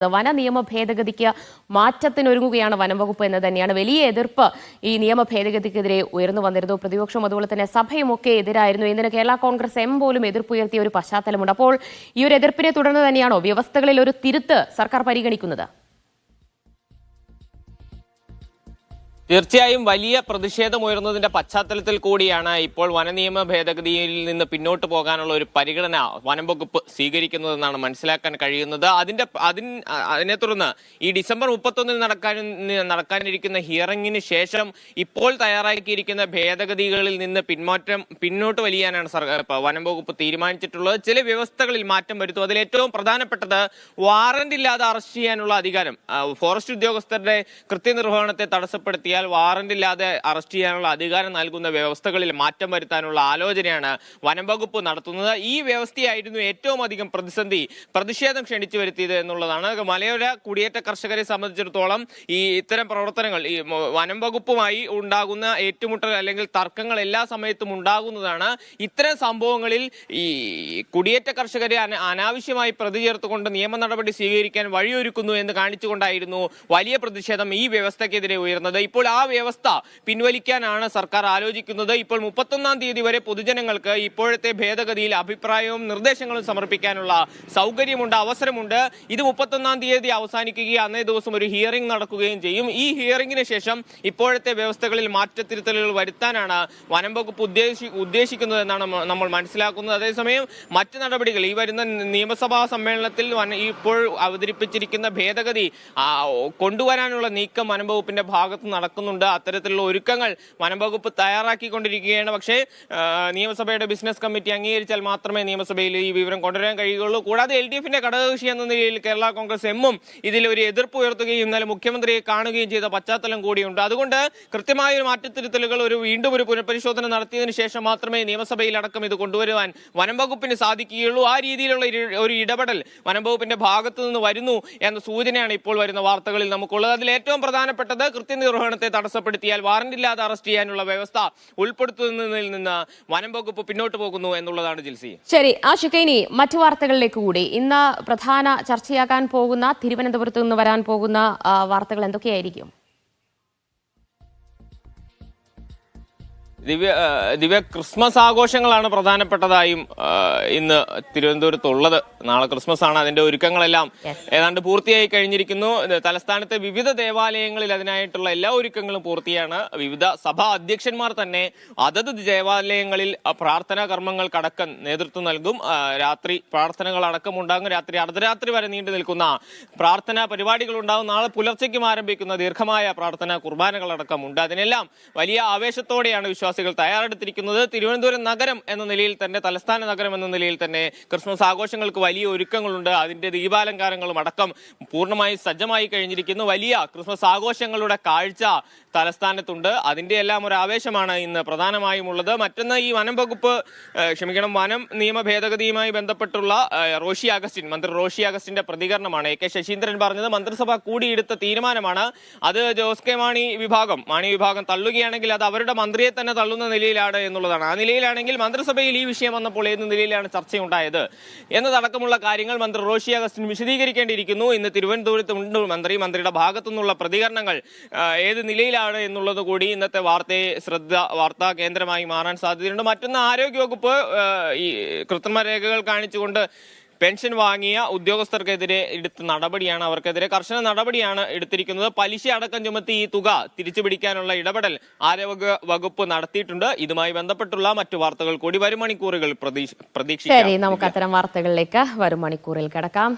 വന നിയമ ഭേദഗതിക്ക് മാറ്റത്തിനൊരുങ്ങുകയാണ് വനംവകുപ്പ് എന്ന് തന്നെയാണ് വലിയ എതിർപ്പ് ഈ നിയമ ഭേദഗതിക്കെതിരെ ഉയർന്നു വന്നിരുന്നു. പ്രതിപക്ഷം അതുപോലെ തന്നെ സഭയുമൊക്കെ എതിരായിരുന്നു. ഇതിന് കേരള കോൺഗ്രസ് എം പോലും എതിർപ്പുയർത്തിയ ഒരു പശ്ചാത്തലമുണ്ട്. അപ്പോൾ ഈ ഒരു എതിർപ്പിനെ തുടർന്ന് തന്നെയാണോ വ്യവസ്ഥകളിൽ ഒരു തിരുത്ത് സർക്കാർ പരിഗണിക്കുന്നത്? തീർച്ചയായും വലിയ പ്രതിഷേധമുയർന്നതിന്റെ പശ്ചാത്തലത്തിൽ കൂടിയാണ് ഇപ്പോൾ വനനിയമ ഭേദഗതിയിൽ നിന്ന് പിന്നോട്ട് പോകാനുള്ള ഒരു പരിഗണന വനം വകുപ്പ് സ്വീകരിക്കുന്നതെന്നാണ് മനസ്സിലാക്കാൻ കഴിയുന്നത്. അതിനെ തുടർന്ന് ഈ ഡിസംബർ 31 നടക്കാനിരിക്കുന്ന ഹിയറിംഗിന് ശേഷം ഇപ്പോൾ തയ്യാറാക്കിയിരിക്കുന്ന ഭേദഗതികളിൽ നിന്ന് പിന്നോട്ട് വലിയാനാണ് വനം വകുപ്പ് തീരുമാനിച്ചിട്ടുള്ളത്. ചില വ്യവസ്ഥകളിൽ മാറ്റം വരുത്തും. അതിൽ ഏറ്റവും പ്രധാനപ്പെട്ടത് വാറന്റ് ഇല്ലാതെ അറസ്റ്റ് ചെയ്യാനുള്ള അധികാരം. ഫോറസ്റ്റ് ഉദ്യോഗസ്ഥരുടെ കൃത്യനിർവഹണത്തെ തടസ്സപ്പെടുത്തിയാൽ വാറന്റ് ഇല്ലാതെ അറസ്റ്റ് ചെയ്യാനുള്ള അധികാരം നൽകുന്ന വ്യവസ്ഥകളിൽ മാറ്റം വരുത്താനുള്ള ആലോചനയാണ് വനം വകുപ്പ് നടത്തുന്നത്. ഈ വ്യവസ്ഥയായിരുന്നു ഏറ്റവും അധികം പ്രതിഷേധം ക്ഷണിച്ചു വരുത്തിയത് എന്നുള്ളതാണ്. മലയോര കുടിയേറ്റ കർഷകരെ സംബന്ധിച്ചിടത്തോളം ഈ ഇത്തരം പ്രവർത്തനങ്ങൾ ഈ വനം വകുപ്പുമായി ഉണ്ടാകുന്ന ഏറ്റുമുട്ടൽ അല്ലെങ്കിൽ തർക്കങ്ങൾ എല്ലാ സമയത്തും ഉണ്ടാകുന്നതാണ്. ഇത്തരം സംഭവങ്ങളിൽ ഈ കുടിയേറ്റ കർഷകരെ അനാവശ്യമായി പ്രതി ചേർത്തുകൊണ്ട് നിയമ നടപടി സ്വീകരിക്കാൻ വഴിയൊരുക്കുന്നു എന്ന് കാണിച്ചുകൊണ്ടായിരുന്നു വലിയ പ്രതിഷേധം ഈ വ്യവസ്ഥക്കെതിരെ ഉയർന്നത്. ഇപ്പോൾ ആ വ്യവസ്ഥ പിൻവലിക്കാനാണ് സർക്കാർ ആലോചിക്കുന്നത്. ഇപ്പോൾ 31-ാം തീയതി വരെ പൊതുജനങ്ങൾക്ക് ഇപ്പോഴത്തെ ഭേദഗതിയിൽ അഭിപ്രായവും നിർദ്ദേശങ്ങളും സമർപ്പിക്കാനുള്ള സൗകര്യമുണ്ട്, അവസരമുണ്ട്. ഇത് 31-ാം തീയതി അവസാനിക്കുകയും അന്നേ ദിവസം ഒരു ഹിയറിംഗ് നടക്കുകയും ചെയ്യും. ഈ ഹിയറിംഗിന് ശേഷം ഇപ്പോഴത്തെ വ്യവസ്ഥകളിൽ മാറ്റത്തിരുത്തലുകൾ വരുത്താനാണ് വനം വകുപ്പ് ഉദ്ദേശിക്കുന്നതെന്നാണ് നമ്മൾ മനസ്സിലാക്കുന്നത്. അതേസമയം മറ്റ് നടപടികൾ ഈ വരുന്ന നിയമസഭാ സമ്മേളനത്തിൽ ഇപ്പോൾ അവതരിപ്പിച്ചിരിക്കുന്ന ഭേദഗതി കൊണ്ടുവരാനുള്ള നീക്കം വനം വകുപ്പിന്റെ ഭാഗത്ത് നടക്കുന്നുണ്ട്. അത്തരത്തിലുള്ള ഒരുക്കങ്ങൾ വനം വകുപ്പ് തയ്യാറാക്കിക്കൊണ്ടിരിക്കുകയാണ്. പക്ഷേ നിയമസഭയുടെ ബിസിനസ് കമ്മിറ്റി അംഗീകരിച്ചാൽ മാത്രമേ നിയമസഭയിൽ ഈ വിവരം കൊണ്ടുവരാൻ കഴിയുകയുള്ളൂ. കൂടാതെ LDFന്റെ ഘടകകക്ഷി എന്ന നിലയിൽ കേരള കോൺഗ്രസ് എമ്മും ഇതിൽ ഒരു എതിർപ്പ് ഉയർത്തുകയും ഇന്നലെ മുഖ്യമന്ത്രിയെ കാണുകയും ചെയ്ത പശ്ചാത്തലം കൂടിയുണ്ട്. അതുകൊണ്ട് കൃത്യമായ ഒരു മാറ്റത്തിരുത്തലുകൾ വീണ്ടും ഒരു പുനഃപരിശോധന നടത്തിയതിനു ശേഷം മാത്രമേ നിയമസഭയിൽ അടക്കം ഇത് കൊണ്ടുവരുവാൻ വനം വകുപ്പിന് സാധിക്കുകയുള്ളൂ. ആ രീതിയിലുള്ള ഒരു ഇടപെടൽ വനം വകുപ്പിന്റെ ഭാഗത്തു നിന്ന് വരുന്നു എന്ന സൂചനയാണ് ഇപ്പോൾ വരുന്ന വാർത്തകളിൽ നമുക്കുള്ളത്. അതിൽ ഏറ്റവും പ്രധാനപ്പെട്ടത് കൃത്യനിർവഹണത്തെ തടസ്സപ്പെടുത്തിയാൽ വാറന്റ് ഇല്ലാതെ അറസ്റ്റ് ചെയ്യാനുള്ള വ്യവസ്ഥ ഉൾപ്പെടുത്തുന്നതിൽ നിന്ന് വനം വകുപ്പ് പിന്നോട്ട് പോകുന്നു എന്നുള്ളതാണ് ജിൽസി. ശരി ആഷിഖ്, ഇനി മറ്റു വാർത്തകളിലേക്ക് കൂടി. ഇന്ന് പ്രധാന ചർച്ചയാകാൻ പോകുന്ന തിരുവനന്തപുരത്ത് നിന്ന് വരാൻ പോകുന്ന വാർത്തകൾ എന്തൊക്കെയായിരിക്കും? ദിവ്യ ക്രിസ്മസ് ആഘോഷങ്ങളാണ് പ്രധാനപ്പെട്ടതായും ഇന്ന് തിരുവനന്തപുരത്തുള്ളത്. നാളെ ക്രിസ്മസ് ആണ്. അതിന്റെ ഒരുക്കങ്ങളെല്ലാം ഏതാണ്ട് പൂർത്തിയായി കഴിഞ്ഞിരിക്കുന്നു. തലസ്ഥാനത്തെ വിവിധ ദേവാലയങ്ങളിൽ അതിനായിട്ടുള്ള എല്ലാ ഒരുക്കങ്ങളും പൂർത്തിയാണ്. വിവിധ സഭാ അധ്യക്ഷന്മാർ തന്നെ അതത് ദേവാലയങ്ങളിൽ പ്രാർത്ഥനാ കർമ്മങ്ങൾക്കടക്കം നേതൃത്വം നൽകും. രാത്രി പ്രാർത്ഥനകൾ അടക്കം ഉണ്ടാകും. അർദ്ധരാത്രി വരെ നീണ്ടു നിൽക്കുന്ന പ്രാർത്ഥനാ പരിപാടികൾ ഉണ്ടാകും. നാളെ പുലർച്ചയ്ക്കും ആരംഭിക്കുന്ന ദീർഘമായ പ്രാർത്ഥനാ കുർബാനകളടക്കം ഉണ്ട്. അതിനെല്ലാം വലിയ ആവേശത്തോടെയാണ് വിശ്വാസികൾ തയ്യാറെടുത്തിരിക്കുന്നത്. തിരുവനന്തപുരം നഗരം എന്ന നിലയിൽ തന്നെ, തലസ്ഥാന നഗരം എന്ന നിലയിൽ തന്നെ ക്രിസ്മസ് ആഘോഷങ്ങൾക്ക് വലിയ ഒരുക്കങ്ങളുണ്ട്. അതിന്റെ ദീപാലങ്കാരങ്ങളും അടക്കം പൂർണ്ണമായി സജ്ജമായി കഴിഞ്ഞിരിക്കുന്നു. വലിയ ക്രിസ്മസ് ആഘോഷങ്ങളുടെ കാഴ്ച തലസ്ഥാനത്തുണ്ട്. അതിന്റെ എല്ലാം ഒരു ആവേശമാണ് ഇന്ന് പ്രധാനമായും ഉള്ളത്. മറ്റൊന്ന് ഈ വനം നിയമ ഭേദഗതിയുമായി ബന്ധപ്പെട്ടുള്ള മന്ത്രി റോഷി അഗസ്റ്റിന്റെ പ്രതികരണമാണ്. AK ശശീന്ദ്രൻ പറഞ്ഞത് മന്ത്രിസഭ കൂടിയെടുത്ത തീരുമാനമാണ്. അത് ജോസ് കെ മാണി വിഭാഗം തള്ളുകയാണെങ്കിൽ അത് അവരുടെ മന്ത്രിയെ തന്നെ തള്ളുന്ന നിലയിലാണ് എന്നുള്ളതാണ്. ആ നിലയിലാണെങ്കിൽ മന്ത്രിസഭയിൽ ഈ വിഷയം വന്നപ്പോൾ ഏത് നിലയിലാണ് ചർച്ചയുണ്ടായത് എന്നതടക്കമുള്ള കാര്യങ്ങൾ മന്ത്രി റോഷി അഗസ്റ്റിൻ വിശദീകരിക്കേണ്ടിയിരിക്കുന്നു. ഇന്ന് തിരുവനന്തപുരത്ത് ഉണ്ട് മന്ത്രിയുടെ ഭാഗത്തുനിന്നുള്ള പ്രതികരണങ്ങൾ ഏത് നിലയിലാണ് എന്നുള്ളത് കൂടി ഇന്നത്തെ വാർത്താ കേന്ദ്രമായി മാറാൻ സാധ്യതയുണ്ട്. മറ്റൊന്ന് ആരോഗ്യവകുപ്പ് ഈ കൃത്രിമ രേഖകൾ കാണിച്ചുകൊണ്ട് പെൻഷൻ വാങ്ങിയ ഉദ്യോഗസ്ഥർക്കെതിരെ എടുത്ത നടപടിയാണ്. അവർക്കെതിരെ കർശന നടപടിയാണ് എടുത്തിരിക്കുന്നത്. പലിശ അടക്കം ചുമത്തി ഈ തുക തിരിച്ചുപിടിക്കാനുള്ള ഇടപെടൽ ആരോഗ്യ വകുപ്പ് നടത്തിയിട്ടുണ്ട്. ഇതുമായി ബന്ധപ്പെട്ടുള്ള മറ്റു വാർത്തകൾ കൂടി വരും മണിക്കൂറുകൾ പ്രതീക്ഷിക്കാം. നമുക്ക് അത്തരം വാർത്തകളിലേക്ക് വരും മണിക്കൂറിൽ കിടക്കാം.